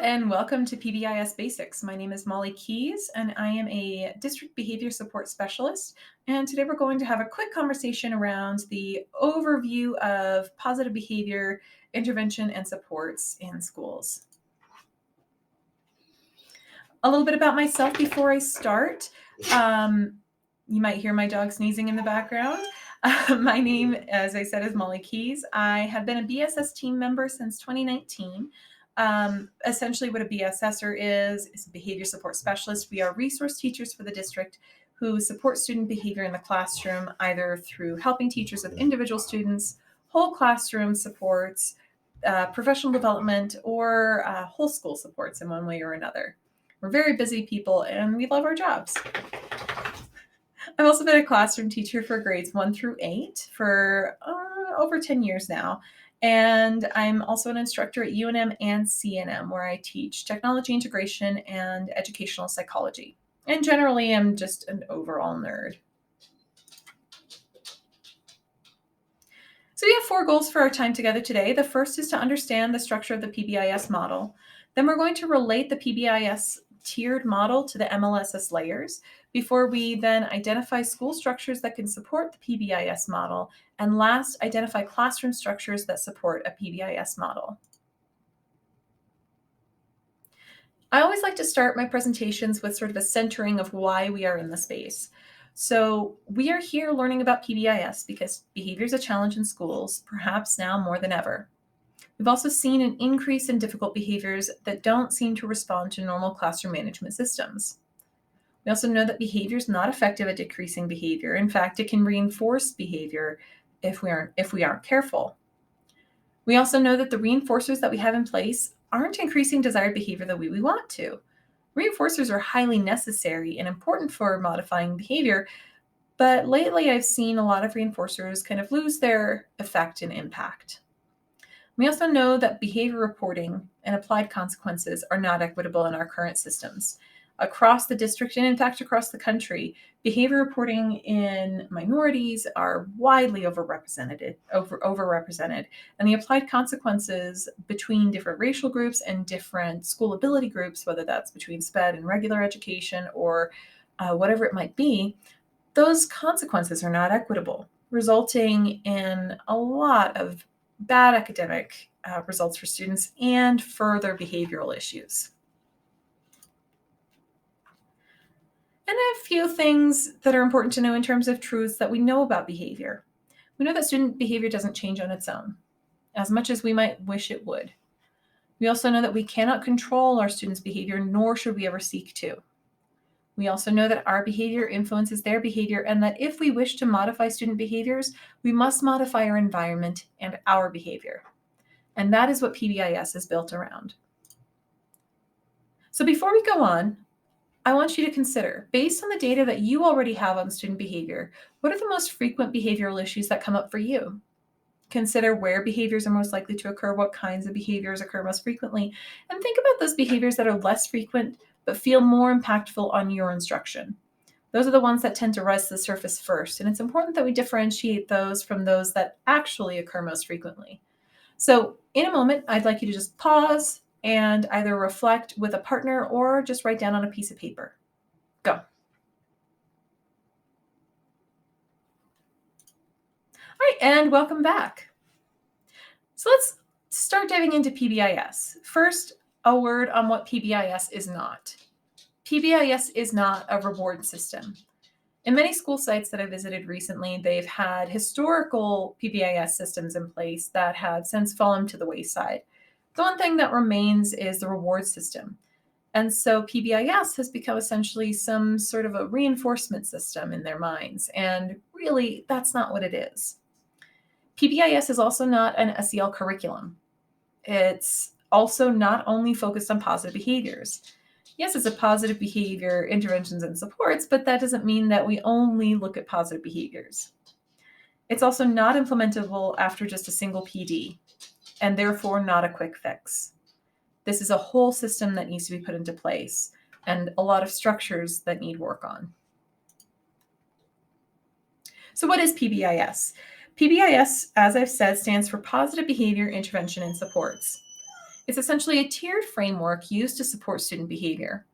and welcome to PBIS Basics. My name is Molly Keys, and I am a District Behavior Support Specialist. And today we're going to have a quick conversation around the overview of positive behavior intervention and supports in schools. A little bit about myself before I start. You might hear my dog sneezing in the background. My name, as I said, is Molly Keys. I have been a BSS team member since 2019. Essentially what a BSSer is a behavior support specialist. We are resource teachers for the district who support student behavior in the classroom, either through helping teachers with individual students, whole classroom supports, professional development, or whole school supports in one way or another. We're very busy people and we love our jobs. I've also been a classroom teacher for grades 1 through 8 for over 10 years now. And I'm also an instructor at UNM and CNM, where I teach technology integration and educational psychology. And generally, I'm just an overall nerd. So we have 4 goals for our time together today. The first is to understand the structure of the PBIS model. Then we're going to relate the PBIS tiered model to the MLSS layers before we then identify school structures that can support the PBIS model, and last, identify classroom structures that support a PBIS model. I always like to start my presentations with sort of a centering of why we are in the space. So we are here learning about PBIS because behavior is a challenge in schools, perhaps now more than ever. We've also seen an increase in difficult behaviors that don't seem to respond to normal classroom management systems. We also know that behavior is not effective at decreasing behavior. In fact, it can reinforce behavior if we aren't careful. We also know that the reinforcers that we have in place aren't increasing desired behavior the way we want to. Reinforcers are highly necessary and important for modifying behavior, but lately I've seen a lot of reinforcers kind of lose their effect and impact. We also know that behavior reporting and applied consequences are not equitable in our current systems. Across the district and in fact across the country, behavior reporting in minorities are widely overrepresented, and the applied consequences between different racial groups and different school ability groups, whether that's between SPED and regular education or whatever it might be, those consequences are not equitable, resulting in a lot of bad academic results for students and further behavioral issues. And a few things that are important to know in terms of truths that we know about behavior. We know that student behavior doesn't change on its own, as much as we might wish it would. We also know that we cannot control our students' behavior, nor should we ever seek to. We also know that our behavior influences their behavior, and that if we wish to modify student behaviors, we must modify our environment and our behavior. And that is what PBIS is built around. So before we go on, I want you to consider, based on the data that you already have on student behavior, what are the most frequent behavioral issues that come up for you? Consider where behaviors are most likely to occur, what kinds of behaviors occur most frequently, and think about those behaviors that are less frequent but feel more impactful on your instruction. Those are the ones that tend to rise to the surface first, and it's important that we differentiate those from those that actually occur most frequently. So in a moment, I'd like you to just pause and either reflect with a partner or just write down on a piece of paper. Go. All right, and welcome back. So let's start diving into PBIS. First, a word on what PBIS is not. PBIS is not a reward system. In many school sites that I visited recently, they've had historical PBIS systems in place that have since fallen to the wayside. The one thing that remains is the reward system. And so PBIS has become essentially some sort of a reinforcement system in their minds. And really, that's not what it is. PBIS is also not an SEL curriculum. It's also not only focused on positive behaviors. Yes, it's a positive behavior interventions and supports, but that doesn't mean that we only look at positive behaviors. It's also not implementable after just a single PD, and therefore not a quick fix. This is a whole system that needs to be put into place and a lot of structures that need work on. So what is PBIS? PBIS, as I've said, stands for Positive Behavior Intervention and Supports. It's essentially a tiered framework used to support student behavior.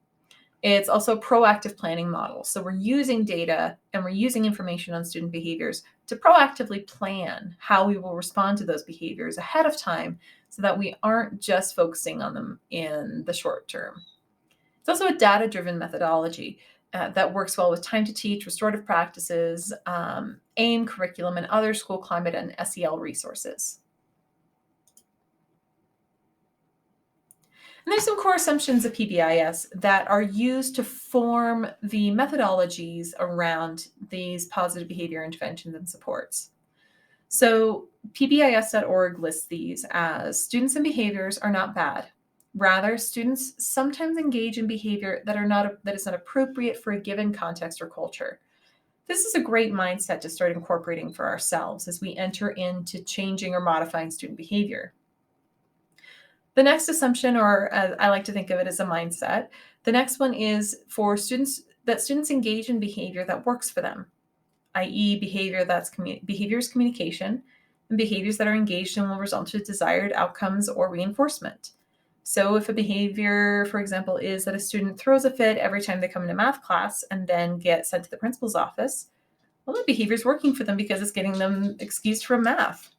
It's also a proactive planning model. So we're using data and we're using information on student behaviors to proactively plan how we will respond to those behaviors ahead of time so that we aren't just focusing on them in the short term. It's also a data-driven methodology that works well with time to teach, restorative practices, AIM curriculum, and other school climate and SEL resources. And there's some core assumptions of PBIS that are used to form the methodologies around these positive behavior interventions and supports. So PBIS.org lists these as students and behaviors are not bad. Rather, students sometimes engage in behavior that is not appropriate for a given context or culture. This is a great mindset to start incorporating for ourselves as we enter into changing or modifying student behavior. The next assumption, or I like to think of it as a mindset, the next one is for students that students engage in behavior that works for them, i.e. behaviors communication, and behaviors that are engaged in will result in desired outcomes or reinforcement. So if a behavior, for example, is that a student throws a fit every time they come into math class and then get sent to the principal's office, well, that behavior is working for them because it's getting them excused from math.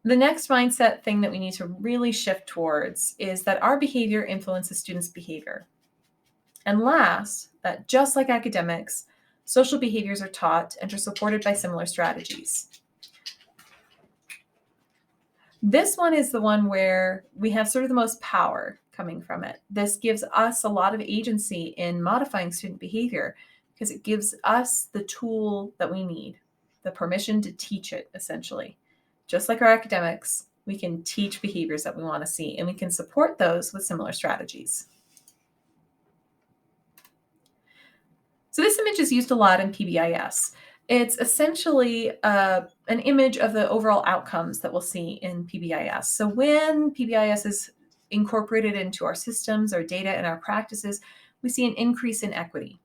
The next mindset thing that we need to really shift towards is that our behavior influences students' behavior. And last, that just like academics, social behaviors are taught and are supported by similar strategies. This one is the one where we have sort of the most power coming from it. This gives us a lot of agency in modifying student behavior because it gives us the tool that we need, the permission to teach it, essentially. Just like our academics, we can teach behaviors that we want to see, and we can support those with similar strategies. So this image is used a lot in PBIS. It's essentially an image of the overall outcomes that we'll see in PBIS. So when PBIS is incorporated into our systems, our data, and our practices, we see an increase in equity.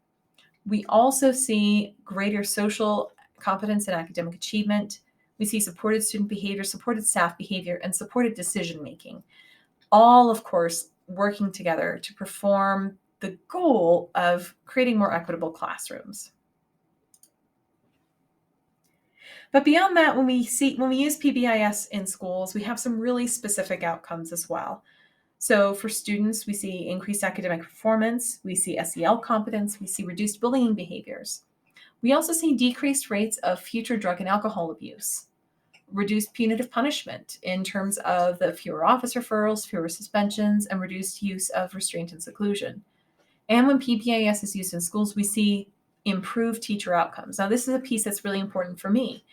We also see greater social competence and academic achievement. We see supported student behavior, supported staff behavior, and supported decision-making. All, of course, working together to perform the goal of creating more equitable classrooms. But beyond that, when we use PBIS in schools, we have some really specific outcomes as well. So for students, we see increased academic performance, we see SEL competence, we see reduced bullying behaviors. We also see decreased rates of future drug and alcohol abuse, reduced punitive punishment in terms of the fewer office referrals, fewer suspensions, and reduced use of restraint and seclusion. And when PBIS is used in schools, we see improved teacher outcomes. Now, this is a piece that's really important for me.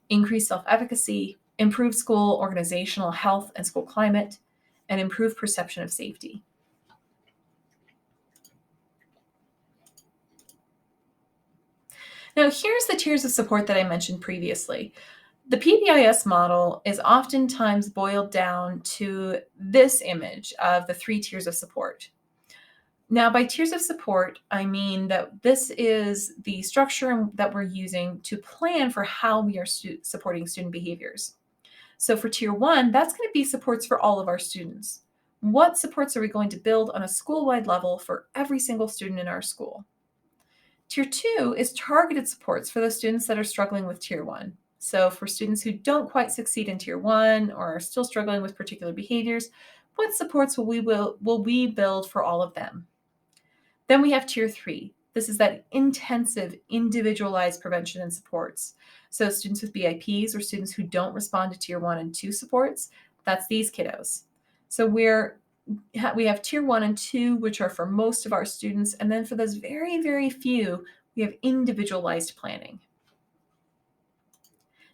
Increased self-efficacy, improved school organizational health and school climate, and improved perception of safety. Now, here's the tiers of support that I mentioned previously. The PBIS model is oftentimes boiled down to this image of the 3 tiers of support. Now, by tiers of support, I mean that this is the structure that we're using to plan for how we are supporting student behaviors. So for tier 1, that's going to be supports for all of our students. What supports are we going to build on a school-wide level for every single student in our school? Tier 2 is targeted supports for those students that are struggling with tier 1. So for students who don't quite succeed in tier 1 or are still struggling with particular behaviors, what supports will we build for all of them? Then we have tier 3. This is that intensive, individualized prevention and supports. So students with BIPs or students who don't respond to tier 1 and 2 supports, that's these kiddos. So we have tier 1 and 2, which are for most of our students. And then for those very, very few, we have individualized planning.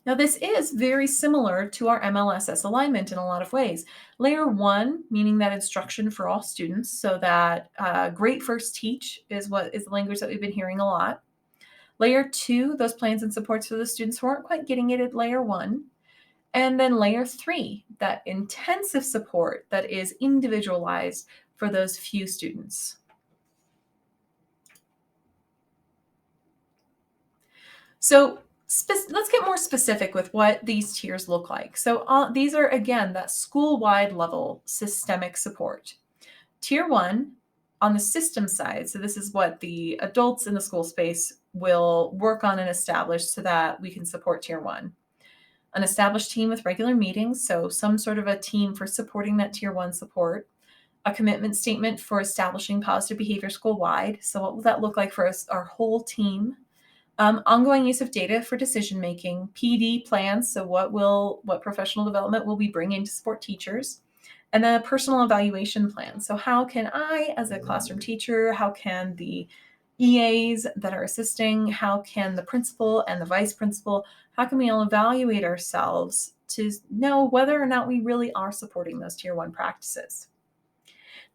Now, this is very similar to our MLSS alignment in a lot of ways. Layer 1, meaning that instruction for all students, so that great first teach is the language that we've been hearing a lot. Layer 2, those plans and supports for the students who aren't quite getting it at layer 1. And then layer 3, that intensive support that is individualized for those few students. So Let's get more specific with what these tiers look like. So these are, again, that school-wide level systemic support. Tier 1 on the system side, so this is what the adults in the school space will work on and establish so that we can support Tier 1. An established team with regular meetings, so some sort of a team for supporting that Tier 1 support. A commitment statement for establishing positive behavior school-wide. So what will that look like for us, our whole team? Ongoing use of data for decision making, PD plans, so what professional development will we bring in to support teachers, and then a personal evaluation plan. So how can I, as a classroom teacher, how can the EAs that are assisting, how can the principal and the vice principal, how can we all evaluate ourselves to know whether or not we really are supporting those Tier 1 practices?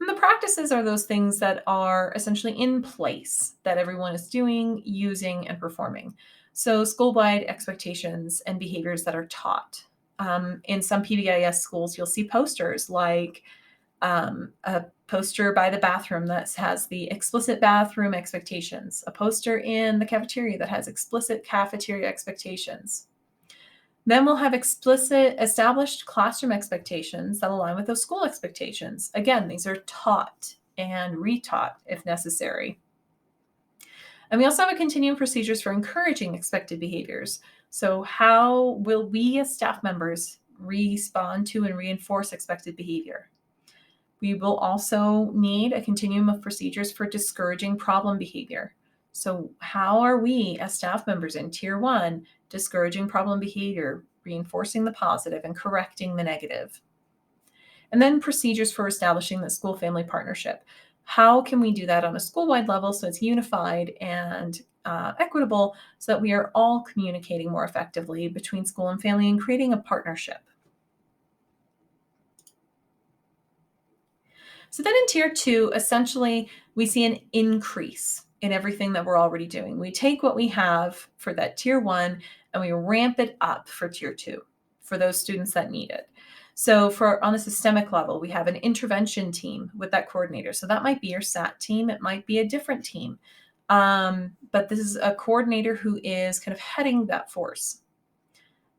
And the practices are those things that are essentially in place that everyone is doing, using, and performing. So school-wide expectations and behaviors that are taught. In some PBIS schools, you'll see posters like a poster by the bathroom that has the explicit bathroom expectations, a poster in the cafeteria that has explicit cafeteria expectations. Then we'll have explicit established classroom expectations that align with those school expectations. Again, these are taught and retaught if necessary. And we also have a continuum procedures for encouraging expected behaviors. So how will we as staff members respond to and reinforce expected behavior? We will also need a continuum of procedures for discouraging problem behavior. So how are we as staff members in Tier 1 discouraging problem behavior, reinforcing the positive and correcting the negative? And then procedures for establishing the school-family partnership. How can we do that on a school-wide level so it's unified and equitable so that we are all communicating more effectively between school and family and creating a partnership? So then in Tier 2, essentially, we see an increase in everything that we're already doing. We take what we have for that Tier 1 and we ramp it up for Tier 2 for those students that need it. So on a systemic level, we have an intervention team with that coordinator. So that might be your SAT team. It might be a different team. But this is a coordinator who is kind of heading that force.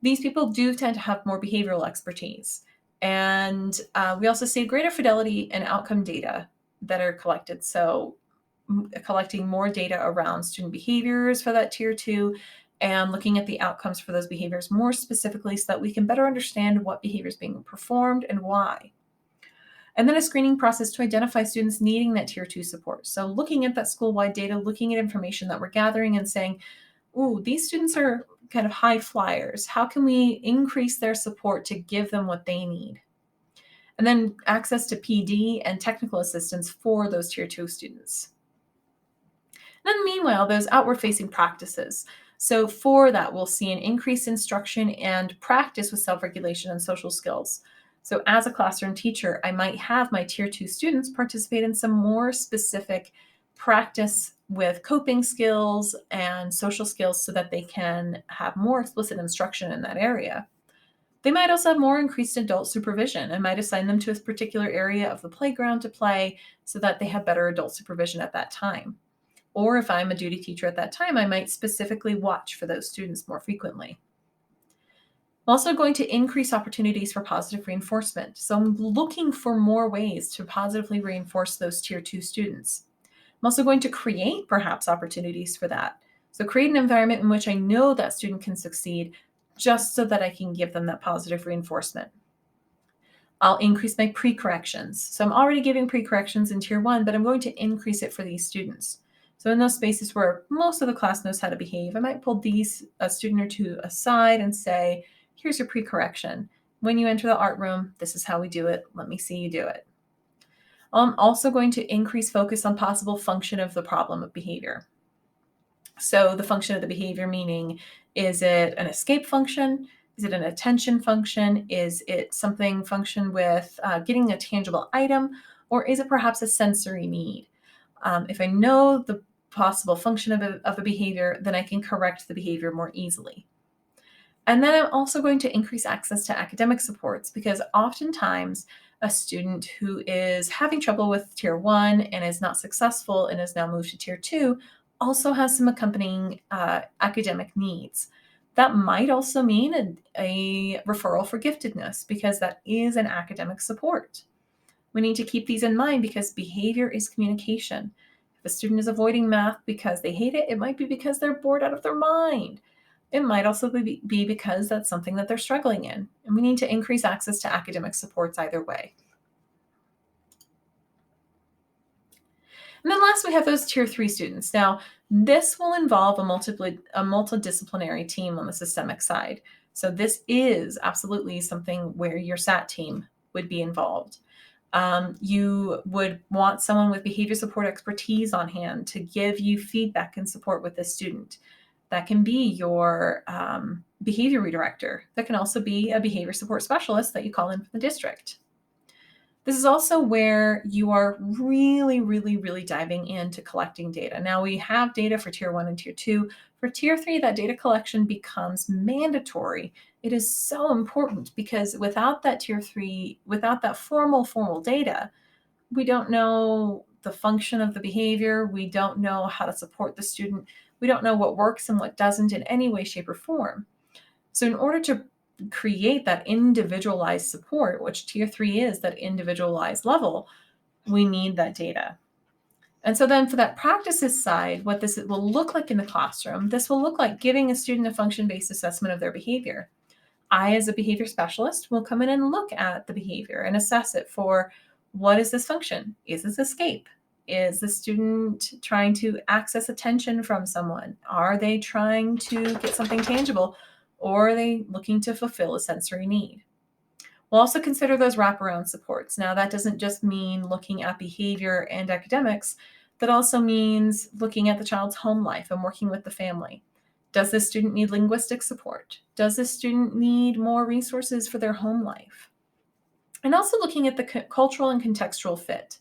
These people do tend to have more behavioral expertise. And we also see greater fidelity and outcome data that are collected. So collecting more data around student behaviors for that Tier 2 and looking at the outcomes for those behaviors more specifically so that we can better understand what behavior is being performed and why. And then a screening process to identify students needing that Tier 2 support. So looking at that school-wide data, looking at information that we're gathering and saying, ooh, these students are kind of high flyers. How can we increase their support to give them what they need? And then access to PD and technical assistance for those Tier 2 students. And then meanwhile, those outward-facing practices. So for that, we'll see an increased instruction and practice with self-regulation and social skills. So as a classroom teacher, I might have my Tier 2 students participate in some more specific practice with coping skills and social skills so that they can have more explicit instruction in that area. They might also have more increased adult supervision and might assign them to a particular area of the playground to play so that they have better adult supervision at that time. Or if I'm a duty teacher at that time, I might specifically watch for those students more frequently. I'm also going to increase opportunities for positive reinforcement. So I'm looking for more ways to positively reinforce those Tier 2 students. I'm also going to create perhaps opportunities for that. So create an environment in which I know that student can succeed just so that I can give them that positive reinforcement. I'll increase my pre-corrections. So I'm already giving pre-corrections in Tier 1, but I'm going to increase it for these students. So in those spaces where most of the class knows how to behave, I might pull a student or two aside and say, here's your pre-correction. When you enter the art room, this is how we do it. Let me see you do it. I'm also going to increase focus on possible function of the problem of behavior. So the function of the behavior meaning, is it an escape function? Is it an attention function? Is it something function with getting a tangible item? Or is it perhaps a sensory need? If I know the possible function of a behavior, then I can correct the behavior more easily. And then I'm also going to increase access to academic supports because oftentimes a student who is having trouble with Tier 1 and is not successful and is now moved to Tier 2 also has some accompanying academic needs. That might also mean a referral for giftedness, because that is an academic support. We need to keep these in mind because behavior is communication. If a student is avoiding math because they hate it, it might be because they're bored out of their mind. It might also be because that's something that they're struggling in, and we need to increase access to academic supports either way. And then last, we have those tier 3 students. Now, this will involve a multidisciplinary team on the systemic side. So this is absolutely something where your SAT team would be involved. You would want someone with behavior support expertise on hand to give you feedback and support with this student. That can be your behavior redirector. That can also be a behavior support specialist that you call in from the district. This is also where you are really, really, really diving into collecting data. Now we have data for tier 1 and tier 2. For tier 3, that data collection becomes mandatory. It is so important because without that tier 3, without that formal data, we don't know the function of the behavior. We don't know how to support the student. We don't know what works and what doesn't in any way, shape, or form. So in order to create that individualized support, which tier 3 is, that individualized level, we need that data. And so then for that practices side, what this will look like in the classroom, this will look like giving a student a function-based assessment of their behavior. I, as a behavior specialist, will come in and look at the behavior and assess it for, what is this function? Is this escape? Is the student trying to access attention from someone? Are they trying to get something tangible? Or are they looking to fulfill a sensory need? We'll also consider those wraparound supports. Now, that doesn't just mean looking at behavior and academics. That also means looking at the child's home life and working with the family. Does this student need linguistic support? Does this student need more resources for their home life? And also looking at the cultural and contextual fit.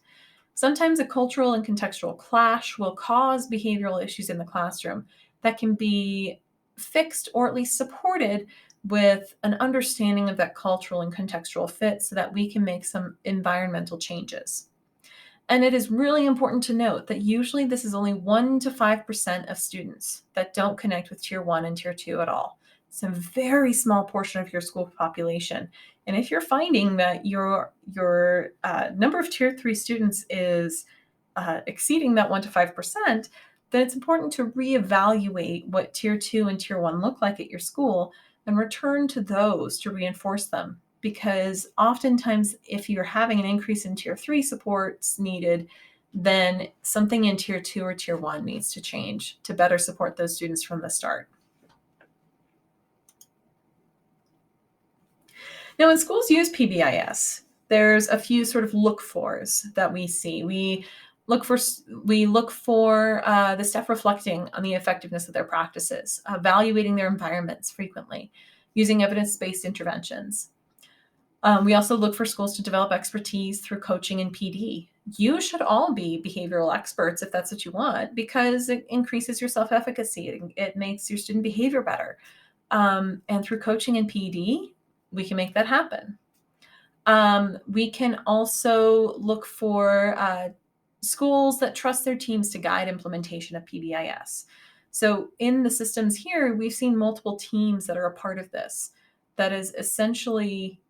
Sometimes a cultural and contextual clash will cause behavioral issues in the classroom that can be fixed or at least supported with an understanding of that cultural and contextual fit so that we can make some environmental changes. And it is really important to note that usually this is only 1 to 5% of students that don't connect with tier 1 and tier 2 at all. It's a very small portion of your school population. And if you're finding that your number of tier 3 students is exceeding that 1 to 5%, then it's important to reevaluate what tier 2 and tier 1 look like at your school and return to those to reinforce them. Because oftentimes, if you're having an increase in tier 3 supports needed, then something in tier 2 or tier 1 needs to change to better support those students from the start. Now, when schools use PBIS, there's a few sort of look-fors that we see. We look for the staff reflecting on the effectiveness of their practices, evaluating their environments frequently, using evidence-based interventions. We also look for schools to develop expertise through coaching and PD. You should all be behavioral experts if that's what you want, because it increases your self-efficacy. It makes your student behavior better. And through coaching and PD, we can make that happen. We can also look for schools that trust their teams to guide implementation of PBIS. So in the systems here, we've seen multiple teams that are a part of this. That is essentially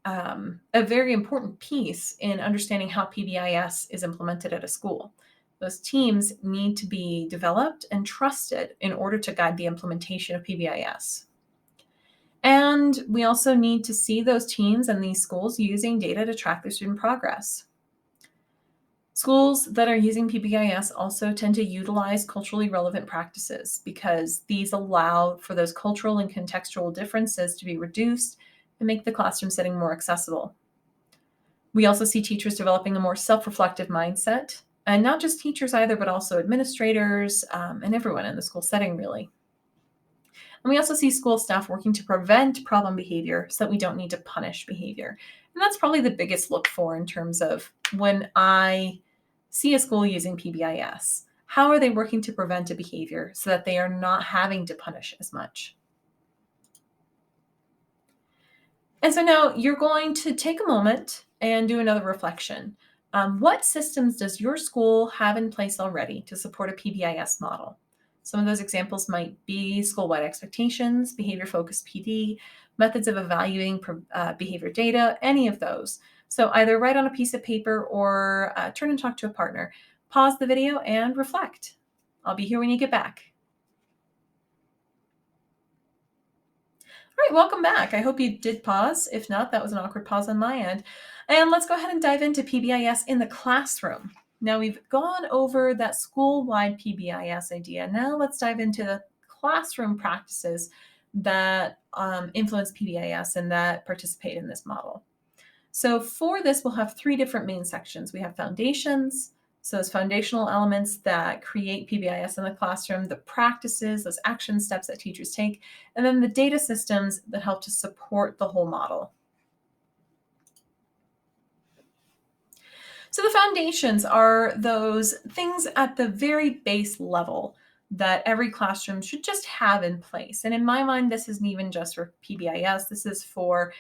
a very important piece in understanding how PBIS is implemented at a school. Those teams need to be developed and trusted in order to guide the implementation of PBIS. And we also need to see those teams and these schools using data to track their student progress. Schools that are using PBIS also tend to utilize culturally relevant practices because these allow for those cultural and contextual differences to be reduced and make the classroom setting more accessible. We also see teachers developing a more self-reflective mindset, and not just teachers either, but also administrators and everyone in the school setting, really. And we also see school staff working to prevent problem behavior so that we don't need to punish behavior. And that's probably the biggest look for in terms of when I see a school using PBIS. How are they working to prevent a behavior so that they are not having to punish as much? And so now you're going to take a moment and do another reflection. What systems does your school have in place already to support a PBIS model? Some of those examples might be school-wide expectations, behavior-focused PD, methods of evaluating behavior data, any of those. So either write on a piece of paper or turn and talk to a partner. Pause the video and reflect. I'll be here when you get back. All right, welcome back. I hope you did pause. If not, that was an awkward pause on my end. And let's go ahead and dive into PBIS in the classroom. Now we've gone over that school-wide PBIS idea. Now let's dive into the classroom practices that influence PBIS and that participate in this model. So for this, we'll have three different main sections. We have foundations, so those foundational elements that create PBIS in the classroom, the practices, those action steps that teachers take, and then the data systems that help to support the whole model. So the foundations are those things at the very base level that every classroom should just have in place. And in my mind, this isn't even just for PBIS. This is for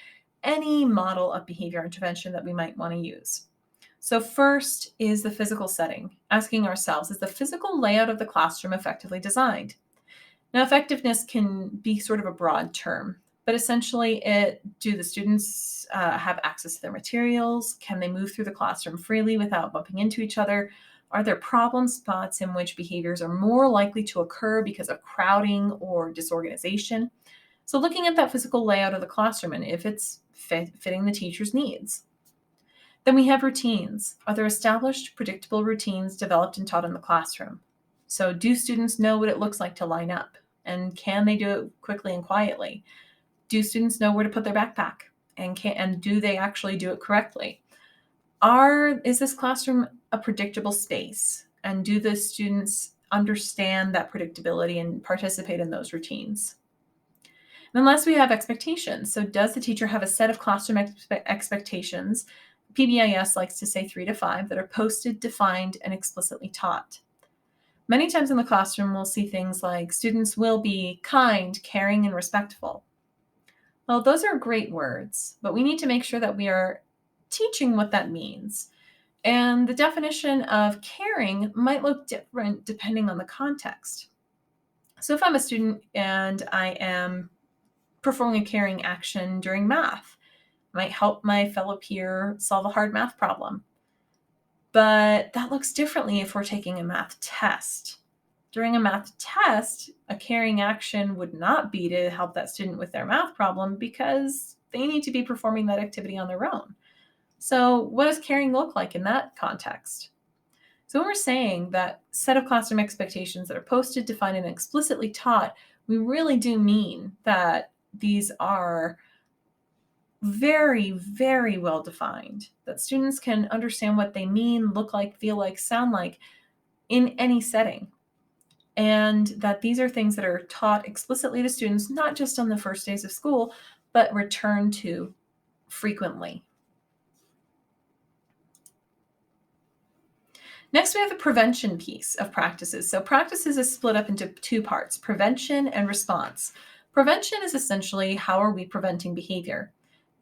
any model of behavior intervention that we might want to use. So first is the physical setting, asking ourselves, is the physical layout of the classroom effectively designed? Now, effectiveness can be sort of a broad term, but essentially do the students have access to their materials? Can they move through the classroom freely without bumping into each other? Are there problem spots in which behaviors are more likely to occur because of crowding or disorganization? So looking at that physical layout of the classroom and if it's fitting the teacher's needs. Then we have routines. Are there established, predictable routines developed and taught in the classroom? So do students know what it looks like to line up? And can they do it quickly and quietly? Do students know where to put their backpack? And do they actually do it correctly? Is this classroom a predictable space? And do the students understand that predictability and participate in those routines? And then last, we have expectations. So does the teacher have a set of classroom expectations? PBIS likes to say 3 to 5 that are posted, defined, and explicitly taught. Many times in the classroom, we'll see things like students will be kind, caring, and respectful. Well, those are great words, but we need to make sure that we are teaching what that means. And the definition of caring might look different depending on the context. So if I'm a student and I am performing a caring action during math, might help my fellow peer solve a hard math problem. But that looks differently if we're taking a math test. During a math test, a caring action would not be to help that student with their math problem because they need to be performing that activity on their own. So what does caring look like in that context? So when we're saying that set of classroom expectations that are posted, defined, and explicitly taught, we really do mean that these are very, very well defined, that students can understand what they mean, look like, feel like, sound like in any setting. And that these are things that are taught explicitly to students, not just on the first days of school, but returned to frequently. Next, we have the prevention piece of practices. So practices is split up into two parts, prevention and response. Prevention is essentially how are we preventing behavior?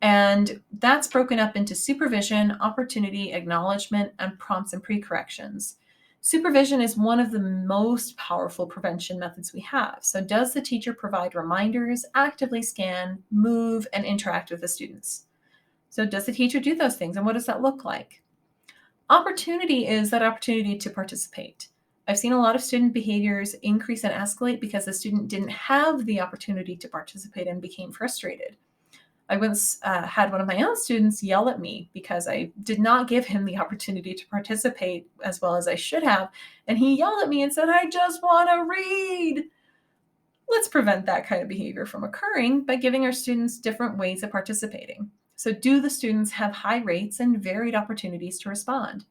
And that's broken up into supervision, opportunity, acknowledgement, and prompts and pre-corrections. Supervision is one of the most powerful prevention methods we have. So does the teacher provide reminders, actively scan, move, and interact with the students? So does the teacher do those things, and what does that look like? Opportunity is that opportunity to participate. I've seen a lot of student behaviors increase and escalate because the student didn't have the opportunity to participate and became frustrated. I once had one of my own students yell at me because I did not give him the opportunity to participate as well as I should have. And he yelled at me and said, "I just want to read." Let's prevent that kind of behavior from occurring by giving our students different ways of participating. So do the students have high rates and varied opportunities to respond?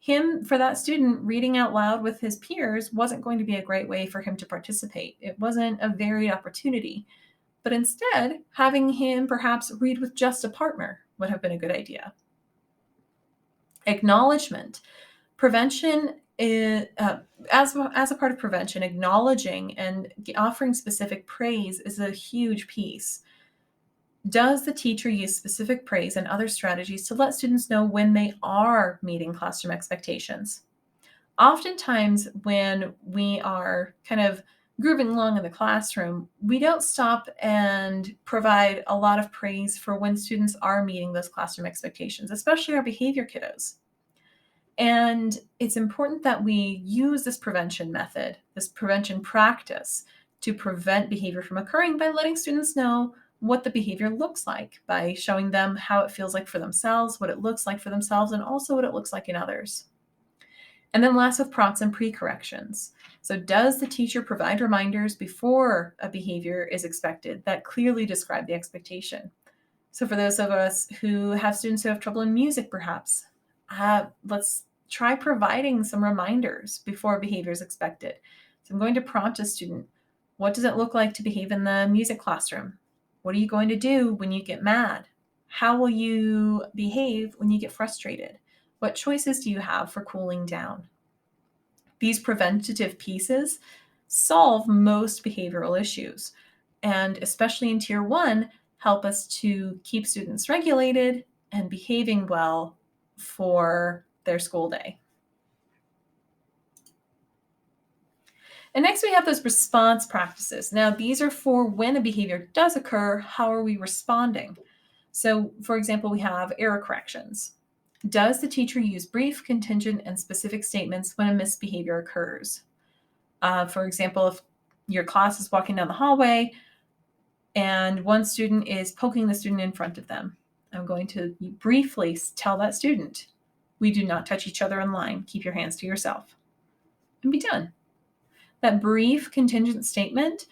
For that student, reading out loud with his peers wasn't going to be a great way for him to participate. It wasn't a varied opportunity. But instead, having him perhaps read with just a partner would have been a good idea. Acknowledgement. Prevention is, as a part of prevention, acknowledging and offering specific praise is a huge piece. Does the teacher use specific praise and other strategies to let students know when they are meeting classroom expectations? Oftentimes, when we are kind of grooving along in the classroom, we don't stop and provide a lot of praise for when students are meeting those classroom expectations, especially our behavior kiddos. And it's important that we use this prevention method, this prevention practice, to prevent behavior from occurring by letting students know what the behavior looks like, by showing them how it feels like for themselves, what it looks like for themselves, and also what it looks like in others. And then last with prompts and pre-corrections. So does the teacher provide reminders before a behavior is expected that clearly describe the expectation? So for those of us who have students who have trouble in music, perhaps, let's try providing some reminders before behavior is expected. So I'm going to prompt a student, what does it look like to behave in the music classroom? What are you going to do when you get mad? How will you behave when you get frustrated? What choices do you have for cooling down? These preventative pieces solve most behavioral issues, and especially in Tier 1, help us to keep students regulated and behaving well for their school day. And next, we have those response practices. Now, these are for when a behavior does occur, how are we responding? So, for example, we have error corrections. Does the teacher use brief, contingent, and specific statements when a misbehavior occurs? For example, if your class is walking down the hallway and one student is poking the student in front of them, I'm going to briefly tell that student, we do not touch each other in line. Keep your hands to yourself. And be done. That brief contingent statement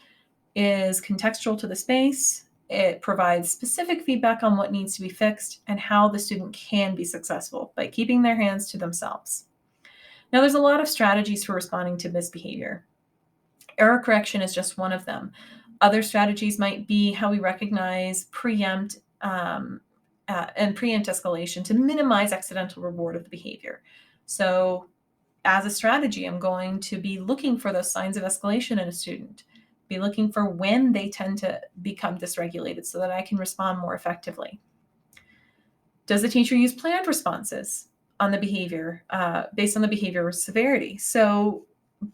is contextual to the space. It provides specific feedback on what needs to be fixed and how the student can be successful by keeping their hands to themselves. Now, there's a lot of strategies for responding to misbehavior. Error correction is just one of them. Other strategies might be how we recognize, preempt, and preempt escalation to minimize accidental reward of the behavior. So as a strategy, I'm going to be looking for those signs of escalation in a student, be looking for when they tend to become dysregulated so that I can respond more effectively. Does the teacher use planned responses on the behavior, based on the behavior severity? So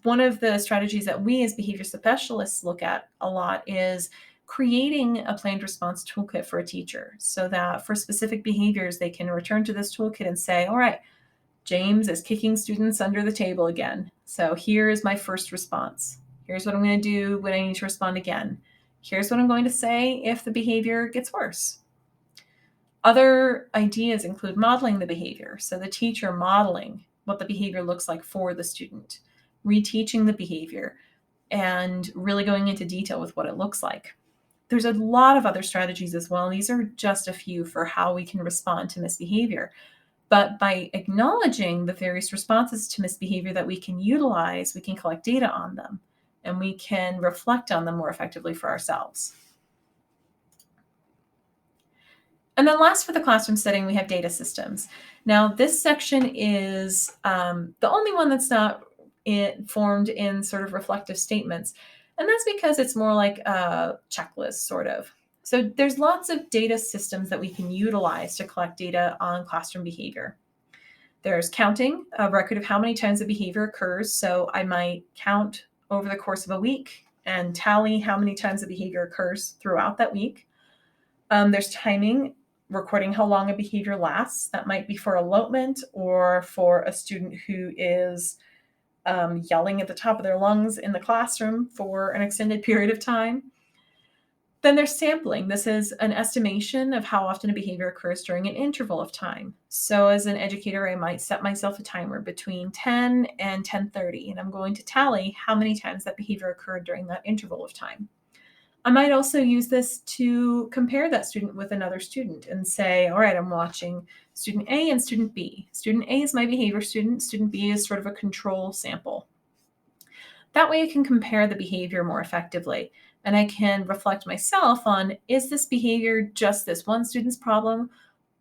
one of the strategies that we as behavior specialists look at a lot is creating a planned response toolkit for a teacher so that for specific behaviors, they can return to this toolkit and say, all right, James is kicking students under the table again. So here's my first response. Here's what I'm going to do when I need to respond again. Here's what I'm going to say if the behavior gets worse. Other ideas include modeling the behavior. So the teacher modeling what the behavior looks like for the student, reteaching the behavior, and really going into detail with what it looks like. There's a lot of other strategies as well. These are just a few for how we can respond to misbehavior. But by acknowledging the various responses to misbehavior that we can utilize, we can collect data on them and we can reflect on them more effectively for ourselves. And then last for the classroom setting, we have data systems. Now, this section is the only one that's not formed in sort of reflective statements. And that's because it's more like a checklist, sort of. So there's lots of data systems that we can utilize to collect data on classroom behavior. There's counting, a record of how many times a behavior occurs. So I might count over the course of a week and tally how many times a behavior occurs throughout that week. There's timing, recording how long a behavior lasts. That might be for elopement or for a student who is yelling at the top of their lungs in the classroom for an extended period of time. Then there's sampling. This is an estimation of how often a behavior occurs during an interval of time. So as an educator, I might set myself a timer between 10 and 10:30, and I'm going to tally how many times that behavior occurred during that interval of time. I might also use this to compare that student with another student and say, all right, I'm watching student A and student B. Student A is my behavior student. Student B is sort of a control sample. That way I can compare the behavior more effectively. And I can reflect myself on, is this behavior just this one student's problem?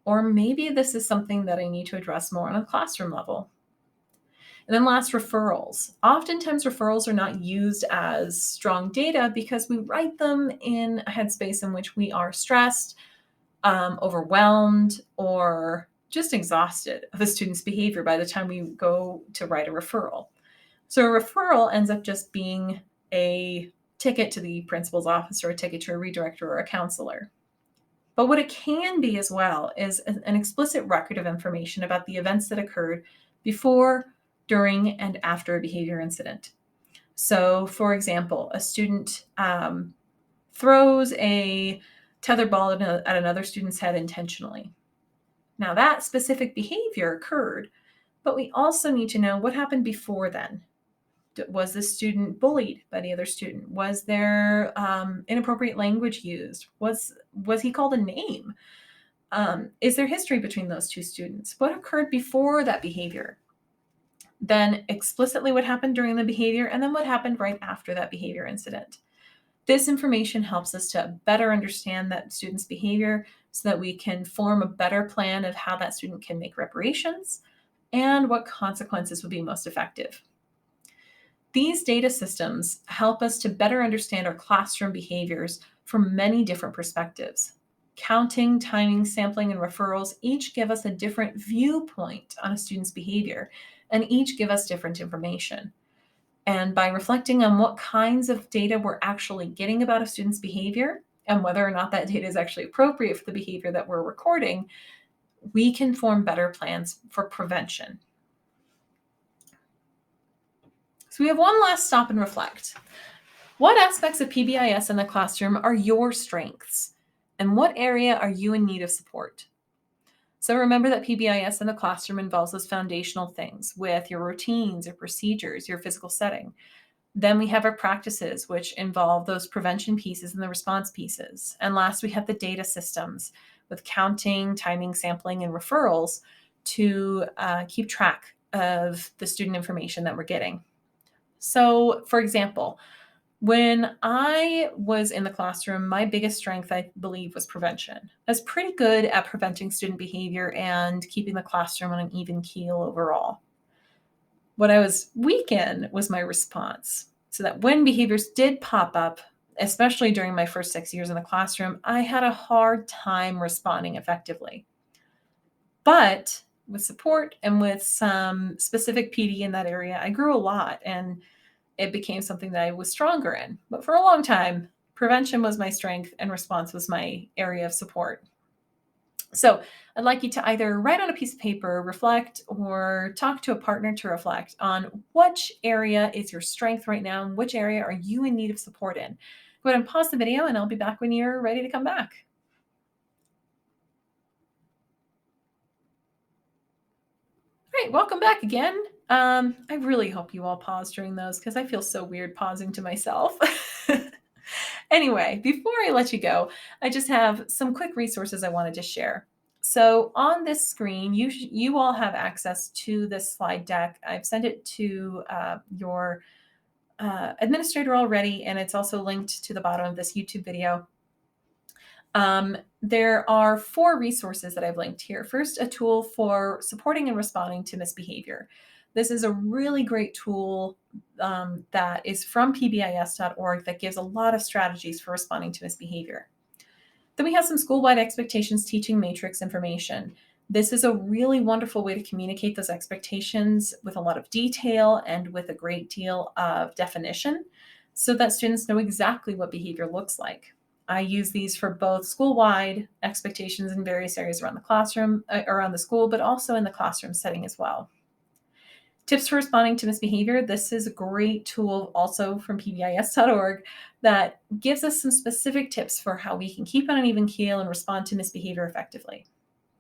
Or maybe this is something that I need to address more on a classroom level. And then last, referrals. Oftentimes referrals are not used as strong data because we write them in a headspace in which we are stressed, overwhelmed, or just exhausted of a student's behavior by the time we go to write a referral. So a referral ends up just being a ticket to the principal's office or a ticket to a redirector or a counselor. But what it can be as well is an explicit record of information about the events that occurred before, during, and after a behavior incident. So, for example, a student throws a tetherball at another student's head intentionally. Now, that specific behavior occurred, but we also need to know what happened before then. Was the student bullied by the other student? Was there inappropriate language used? Was he called a name? Is there history between those two students? What occurred before that behavior? Then explicitly what happened during the behavior, and then what happened right after that behavior incident. This information helps us to better understand that student's behavior so that we can form a better plan of how that student can make reparations and what consequences would be most effective. These data systems help us to better understand our classroom behaviors from many different perspectives. Counting, timing, sampling, and referrals each give us a different viewpoint on a student's behavior, and each give us different information. And by reflecting on what kinds of data we're actually getting about a student's behavior and whether or not that data is actually appropriate for the behavior that we're recording, we can form better plans for prevention. So we have one last stop and reflect. What aspects of PBIS in the classroom are your strengths? And what area are you in need of support? So remember that PBIS in the classroom involves those foundational things with your routines, your procedures, your physical setting. Then we have our practices, which involve those prevention pieces and the response pieces. And last, we have the data systems with counting, timing, sampling, and referrals to keep track of the student information that we're getting. So, for example, when I was in the classroom, my biggest strength, I believe, was prevention. I was pretty good at preventing student behavior and keeping the classroom on an even keel overall. What I was weak in was my response, so that when behaviors did pop up, especially during my first 6 years in the classroom, I had a hard time responding effectively. But with support and with some specific PD in that area, I grew a lot and it became something that I was stronger in. But for a long time, prevention was my strength and response was my area of support. So I'd like you to either write on a piece of paper, reflect, or talk to a partner to reflect on which area is your strength right now and which area are you in need of support in. Go ahead and pause the video and I'll be back when you're ready to come back. All right, welcome back again. I really hope you all pause during those because I feel so weird pausing to myself. Anyway, before I let you go, I just have some quick resources I wanted to share. So on this screen, you all have access to this slide deck. I've sent it to your administrator already, and it's also linked to the bottom of this YouTube video. There are 4 resources that I've linked here. First, a tool for supporting and responding to misbehavior. This is a really great tool that is from PBIS.org that gives a lot of strategies for responding to misbehavior. Then we have some school-wide expectations teaching matrix information. This is a really wonderful way to communicate those expectations with a lot of detail and with a great deal of definition so that students know exactly what behavior looks like. I use these for both school-wide expectations in various areas around the classroom, around the school, but also in the classroom setting as well. Tips for responding to misbehavior. This is a great tool also from PBIS.org that gives us some specific tips for how we can keep on an even keel and respond to misbehavior effectively.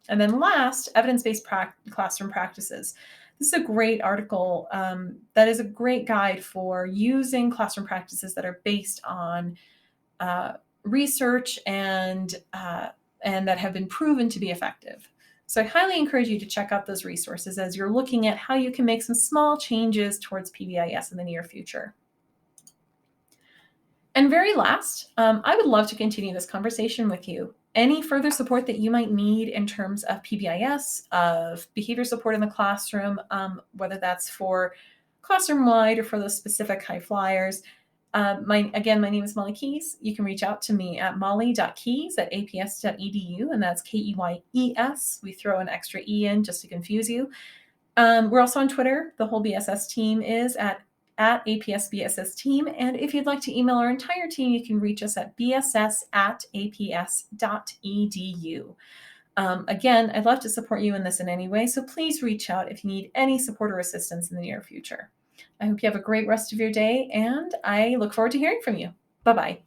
And then last, evidence-based classroom practices. This is a great article that is a great guide for using classroom practices that are based on research and that have been proven to be effective. So I highly encourage you to check out those resources as you're looking at how you can make some small changes towards PBIS in the near future. And very last, I would love to continue this conversation with you. Any further support that you might need in terms of PBIS, of behavior support in the classroom, whether that's for classroom-wide or for those specific high flyers, My name is Molly Keys. You can reach out to me at molly.keys@aps.edu, and that's KEYES. We throw an extra E in just to confuse you. We're also on Twitter. The whole BSS team is at APS BSS team. And if you'd like to email our entire team, you can reach us at bss@aps.edu. Again, I'd love to support you in this in any way, so please reach out if you need any support or assistance in the near future. I hope you have a great rest of your day, and I look forward to hearing from you. Bye-bye.